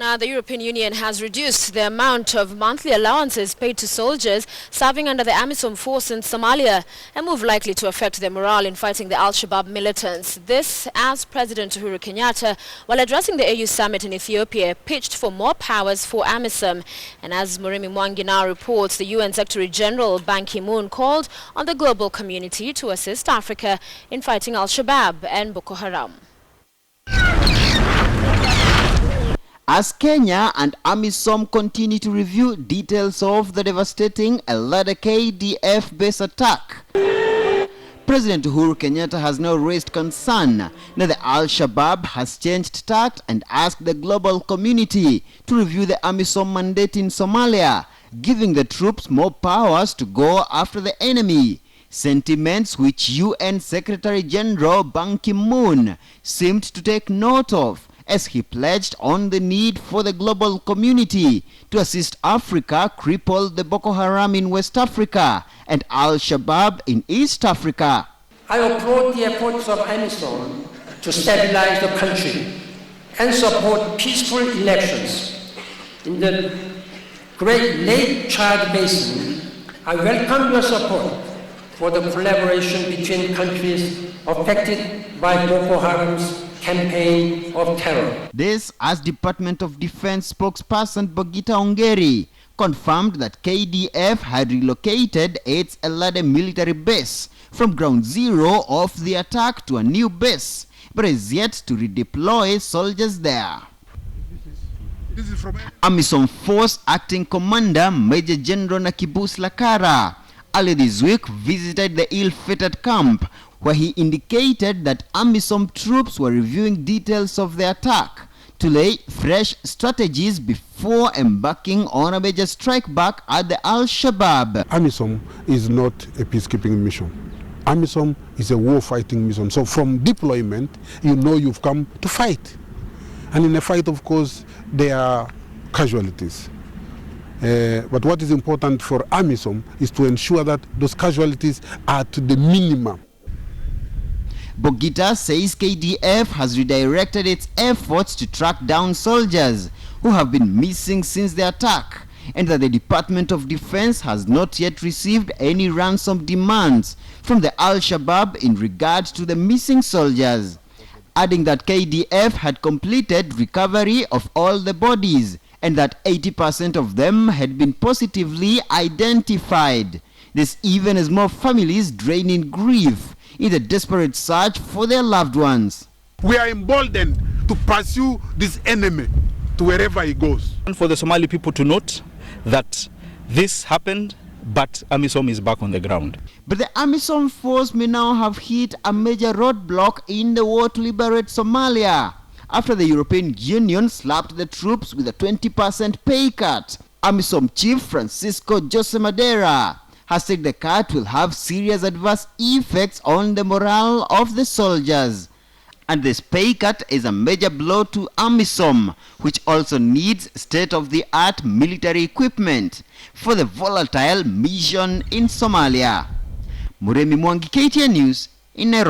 Now, the European Union has reduced the amount of monthly allowances paid to soldiers serving under the Amision force in Somalia, a move likely to affect their morale in fighting the shaabab militants. This as President Uhuru Kenyatta, while addressing the AU summit in Ethiopia, pitched for more powers for Amisom. And as Murimi Mwangi now reports, the UN Secretary General Ban Ki-moon called on the global community to assist Africa in fighting al-Shabaab and Boko Haram. As Kenya and Amisom continue to review details of the devastating Adde KDF base attack, President Uhuru Kenyatta has now raised concern that the al-Shabaab has changed tact and asked the global community to review the Amisom mandate in Somalia, giving the troops more powers to go after the enemy. Sentiments which UN Secretary General Ban Ki-moon seemed to take note of, as he pledged on the need for the global community to assist Africa cripple the Boko Haram in West Africa and al-Shabaab in East Africa. I applaud the efforts of Amison to stabilize the country and support peaceful elections. In the Great Lake Chad Basin, I welcome your support for the collaboration between countries affected by Boko Haram's campaign of terror. This as Department of Defense spokesperson Bogita Ongeri confirmed that KDF had relocated its Adde military base from ground zero of the attack to a new base, but is yet to redeploy soldiers there. Amisom Force Acting Commander Major General Nakibus Lakara earlier this week visited the ill-fated camp, where he indicated that Amisom troops were reviewing details of the attack to lay fresh strategies before embarking on a major strike back at the al-Shabaab. Amisom is not a peacekeeping mission. Amisom is a war-fighting mission. So from deployment, you know you've come to fight. And in a fight, of course, there are casualties. But what is important for Amisom is to ensure that those casualties are to the minimum. Bogita says KDF has redirected its efforts to track down soldiers who have been missing since the attack, and that the Department of Defense has not yet received any ransom demands from the al-Shabaab in regard to the missing soldiers, adding that KDF had completed recovery of all the bodies and that 80% of them had been positively identified. This even as more families drain in grief in the desperate search for their loved ones. We are emboldened to pursue this enemy to wherever he goes. And for the Somali people to note that this happened, but Amisom is back on the ground. But the Amisom force may now have hit a major roadblock in the war to liberate Somalia, after the European Union slapped the troops with a 20% pay cut. Amisom Chief Francisco Jose Madera has said the cut will have serious adverse effects on the morale of the soldiers. And this pay cut is a major blow to Amisom, which also needs state-of-the-art military equipment for the volatile mission in Somalia. Murimi Mwangi, KTN News in Nairobi.